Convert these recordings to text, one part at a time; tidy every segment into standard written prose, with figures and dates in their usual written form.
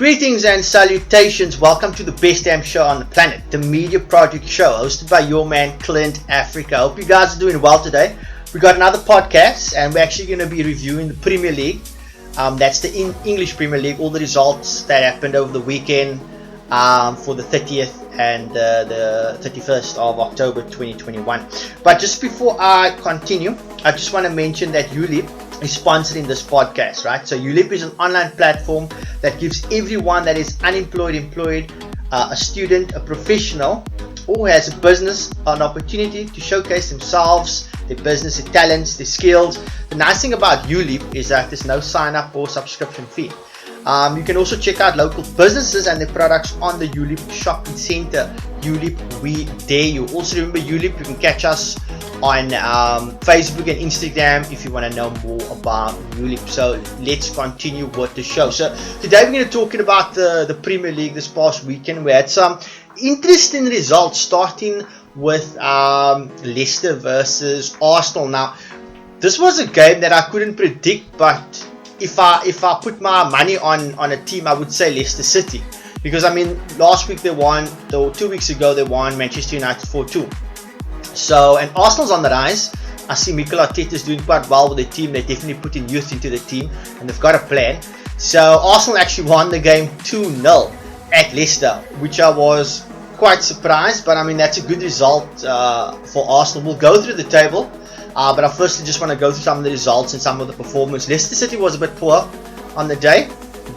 Greetings and salutations. Welcome to the best damn show on the planet, the Media Project Show, hosted by your man Clint Africa. Hope you guys are doing well today. We got another podcast, and we're actually going to be reviewing the Premier League. That's the English Premier League. All the results that happened over the weekend for the 30th and the 31st of October 2021. But just before I continue, I just want to mention that ULeap is sponsoring this podcast, right? So ULeap is an online platform that gives everyone that is unemployed, employed, a student, a professional, or has a business an opportunity to showcase themselves, their business, their talents, their skills. The nice thing about ULeap is that there's no sign up or subscription fee. You can also check out local businesses and their products on the ULeap shopping center. ULeap, we dare you. Also remember ULeap, you can catch us on Facebook and Instagram if you want to know more about ULeap. So let's continue with the show. So today we're going to be talking about the Premier League this past weekend. We had some interesting results, starting with Leicester versus Arsenal. Now, this was a game that I couldn't predict, but if I put my money on a team, I would say Leicester City. Because I mean, last week they won, though 2 weeks ago they won Manchester United 4-2. So, and Arsenal's on the rise. I see Mikel Arteta is doing quite well with the team. They're definitely putting youth into the team, and they've got a plan. So Arsenal actually won the game 2-0 at Leicester, which I was quite surprised. But I mean, that's a good result for Arsenal. We'll go through the table. But I firstly just want to go through some of the results and some of the performance. Leicester City was a bit poor on the day,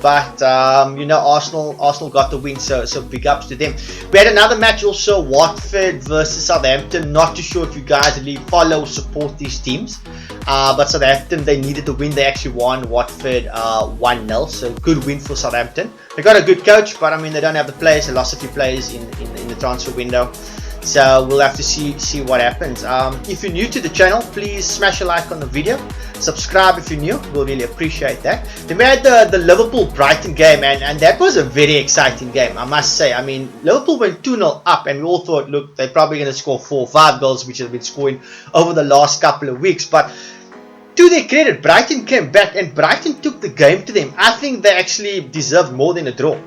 but Arsenal got the win, so big ups to them. We had another match also, Watford versus Southampton. Not too sure if you guys really follow or support these teams, but Southampton, they needed the win. They actually won Watford 1-0, so good win for Southampton. They got a good coach, but I mean, they don't have the players. They lost a few players in the transfer window. So we'll have to see what happens. If you're new to the channel, please smash a like on the video. Subscribe if you're new. We'll really appreciate that. Then we had the Liverpool-Brighton game, and that was a very exciting game, I must say. I mean, Liverpool went 2-0 up, and we all thought, look, they're probably going to score 4 or 5 goals, which they've been scoring over the last couple of weeks. But to their credit, Brighton came back, and Brighton took the game to them. I think they actually deserved more than a draw.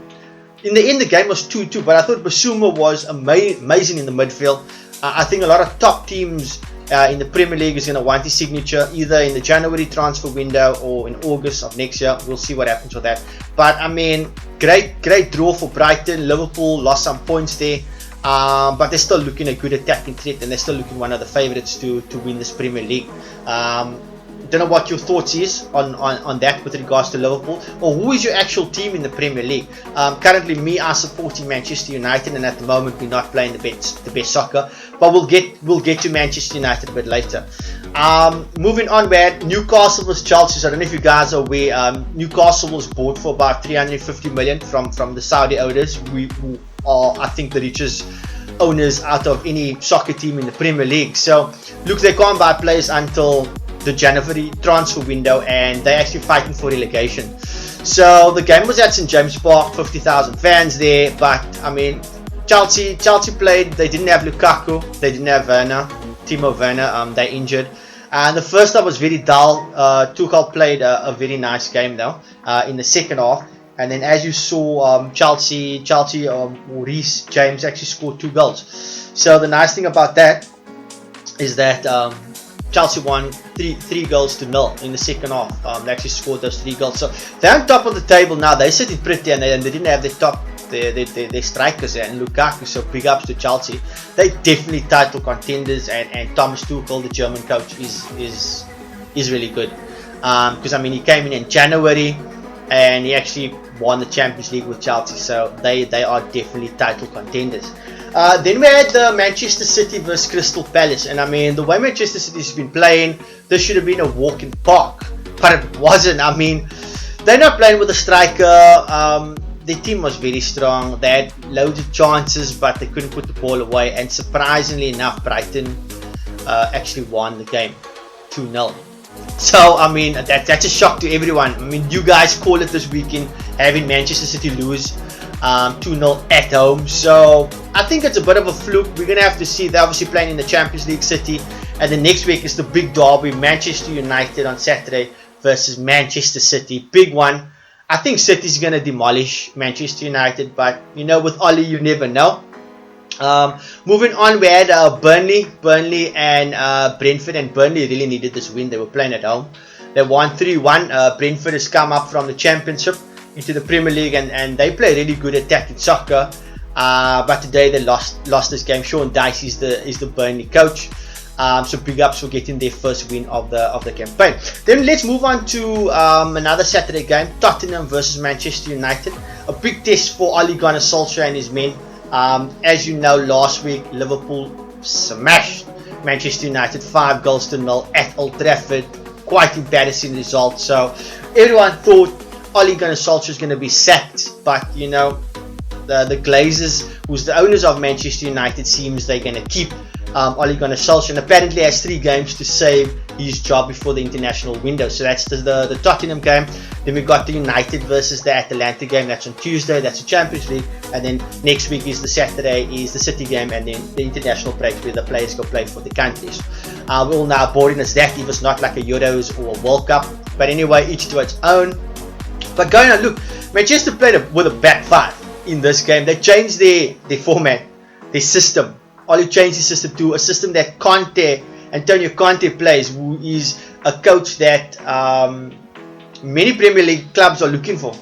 In the end, the game was 2-2, but I thought Basuma was amazing in the midfield. I think a lot of top teams in the Premier League is going to want his signature either in the January transfer window or in August of next year. We'll see what happens with that. But I mean, great draw for Brighton. Liverpool lost some points there, but they're still looking a good attacking threat, and they're still looking one of the favourites to win this Premier League. Don't know what your thoughts is on that with regards to Liverpool, or who is your actual team in the Premier League. Currently, me, I'm supporting Manchester United, and at the moment we're not playing the best soccer, but we'll get to Manchester United a bit later. Moving on, we had Newcastle versus Chelsea. So I don't know if you guys are aware, Newcastle was bought for about 350 million from the Saudi owners, who are, I think, the richest owners out of any soccer team in the Premier League. So look, they can't buy players until the January transfer window, and they're actually fighting for relegation. So the game was at St James Park, 50,000 fans there. But I mean, Chelsea played. They didn't have Lukaku, they didn't have Timo Werner. They injured, and the first half was very dull. Tuchel played a very nice game though in the second half. And then, as you saw, Chelsea, Reece James actually scored 2 goals. So the nice thing about that is that Chelsea won 3 goals to 0 in the second half. They actually scored those 3 goals. So they're on top of the table now. They're sitting pretty, and they didn't have their strikers and Lukaku. So big ups to Chelsea. They're definitely title contenders, and Thomas Tuchel, the German coach, is really good. Because I mean, he came in January, and he actually won the Champions League with Chelsea. So they are definitely title contenders. Then we had Manchester City versus Crystal Palace, and I mean, the way Manchester City's been playing, this should have been a walk in the park, but it wasn't. I mean, they're not playing with a striker. The team was very strong. They had loads of chances, but they couldn't put the ball away, and surprisingly enough, Brighton actually won the game 2-0. So I mean, that's a shock to everyone. I mean, you guys call it this weekend, having Manchester City lose 2-0 at home. So I think it's a bit of a fluke. We're going to have to see. They're obviously playing in the Champions League City, and the next week is the big derby, Manchester United on Saturday versus Manchester City. Big one. I think City's going to demolish Manchester United, but you know, with Oli, you never know. Moving on, we had Burnley and Brentford, and Burnley really needed this win. They were playing at home. They won 3-1. Brentford has come up from the Championship into the Premier League, and they play really good attacking soccer. But today they lost this game. Sean Dyche is the Burnley coach. So big ups for getting their first win of the campaign. Then let's move on to another Saturday game, Tottenham versus Manchester United. A big test for Ole Gunnar Solskjaer and his men. As you know, last week Liverpool smashed Manchester United 5-0 at Old Trafford. Quite embarrassing result. So everyone thought Ole Gunnar Solskjaer is going to be sacked, but you know, the Glazers, who's the owners of Manchester United, seems they're going to keep Ole Gunnar Solskjaer, and apparently has 3 games to save his job before the international window. So that's the Tottenham game. Then we got the United versus the Atalanta game. That's on Tuesday. That's the Champions League. And then next week is the Saturday is the City game, and then the international break where the players go play for the countries. We're all now boring as that if it's not like a Euros or a World Cup. But anyway, each to its own. But going on, look, Manchester played with a back 5 in this game. They changed their format, their system. Oli changed his system to a system that Antonio Conte plays, who is a coach that many Premier League clubs are looking for.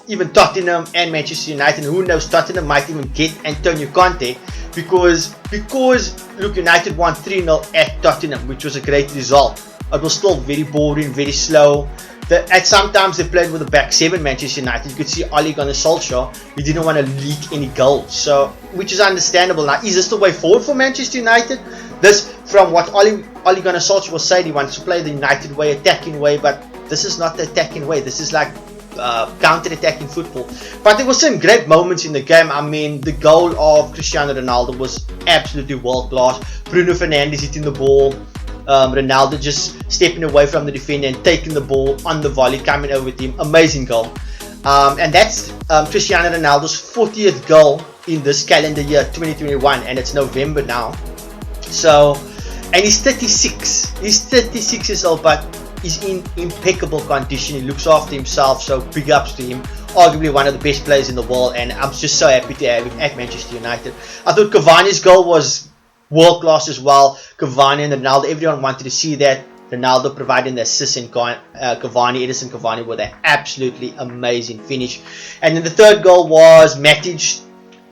Even Tottenham and Manchester United. Who knows, Tottenham might even get Antonio Conte because look, United won 3-0 at Tottenham, which was a great result. It was still very boring, very slow. At sometimes they played with a back 7, Manchester United. You could see Ole Gunnar Solskjaer, he didn't want to leak any goals, so which is understandable. Now, is this the way forward for Manchester United? This, from what Ole Gunnar Solskjaer was saying, he wants to play the United way, attacking way, but this is not the attacking way. This is like counter-attacking football. But there were some great moments in the game. I mean, the goal of Cristiano Ronaldo was absolutely world-class. Bruno Fernandes hitting the ball. Ronaldo just stepping away from the defender and taking the ball on the volley, coming over with him. Amazing goal. And that's Cristiano Ronaldo's 40th goal in this calendar year, 2021, and it's November now. So, and he's 36. He's 36 years old, but he's in impeccable condition. He looks after himself, so big ups to him. Arguably one of the best players in the world, and I'm just so happy to have him at Manchester United. I thought Cavani's goal was world class as well. Cavani and Ronaldo, everyone wanted to see that. Ronaldo providing the assist, and Edison Cavani with an absolutely amazing finish. And then the third goal was Matic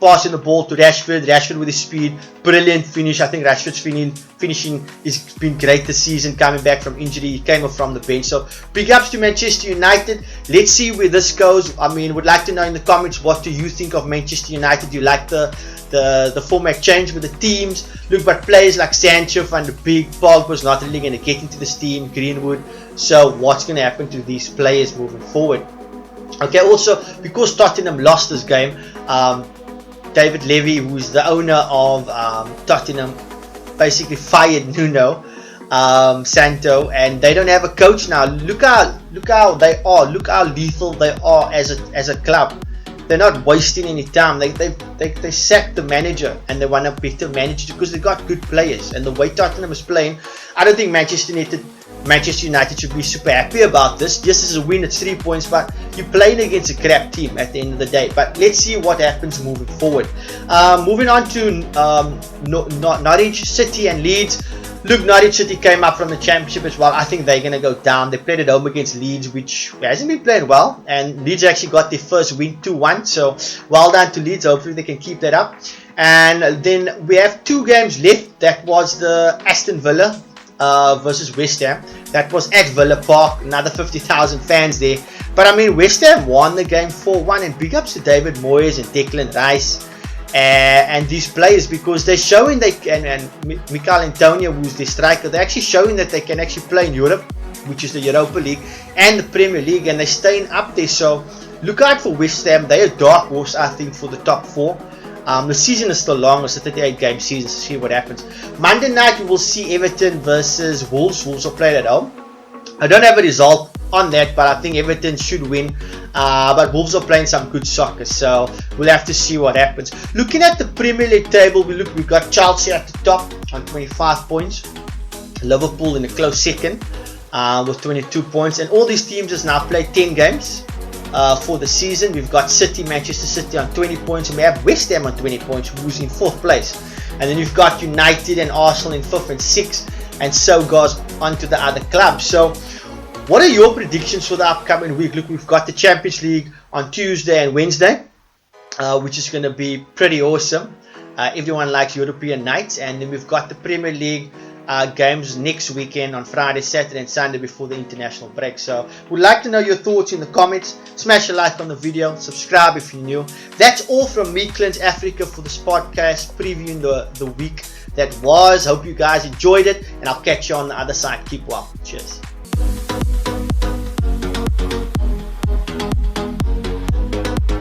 passing the ball to Rashford with his speed, brilliant finish. I think Rashford's finishing has been great this season, coming back from injury. He came off from the bench. So big ups to Manchester United. Let's see where this goes. I mean, would like to know in the comments, what do you think of Manchester United? Do you like the format change with the teams? Look, but players like Sancho and the big Pogba's not really going to get into this team, Greenwood. So what's going to happen to these players moving forward? Okay, also because Tottenham lost this game, David Levy, who is the owner of Tottenham, basically fired Nuno Santo, and they don't have a coach now. Look how they are. Look how lethal they are as a club. They're not wasting any time. They sacked the manager, and they want a better manager because they got good players. And the way Tottenham is playing, I don't think Manchester United should be super happy about this. Yes, it's a win, it's 3 points, but you're playing against a crap team at the end of the day. But let's see what happens moving forward. Moving on to Norwich City and Leeds. Look, Norwich City came up from the Championship as well. I think they're going to go down. They played at home against Leeds, which hasn't been playing well. And Leeds actually got their first win, 2-1. So well done to Leeds. Hopefully they can keep that up. And then we have 2 games left. That was the Aston Villa versus West Ham. That was at Villa Park. Another 50,000 fans there. But I mean, West Ham won the game 4-1. And big ups to David Moyes and Declan Rice. And these players, because they're showing they can, and Mikel Antonio, who's the striker, they're actually showing that they can actually play in Europe, which is the Europa League and the Premier League, and they're staying up there. So look out for West Ham. They're a dark horse, I think, for the top 4. The season is still long. It's a 38-game season, so see what happens. Monday night we will see Everton versus Wolves. Wolves are played at home. I don't have a result on that, but I think Everton should win. But Wolves are playing some good soccer, so we'll have to see what happens. Looking at the Premier League table, we've got Chelsea at the top on 25 points. Liverpool in a close second with 22 points. And all these teams has now played 10 games. for the season. We've got Manchester City on 20 points, and we have West Ham on 20 points, who's in 4th place. And then you've got United and Arsenal in 5th and 6th, and so goes on to the other clubs. So what are your predictions for the upcoming week? Look, we've got the Champions League on Tuesday and Wednesday, which is going to be pretty awesome. Everyone likes European nights. And then we've got the Premier League games next weekend on Friday, Saturday and Sunday before the international break. So we'd like to know your thoughts in the comments. Smash a like on the video, subscribe if you're new. That's all from me, Clint Africa, for this podcast previewing the week that was. Hope you guys enjoyed it, and I'll catch you on the other side. Keep well. Cheers.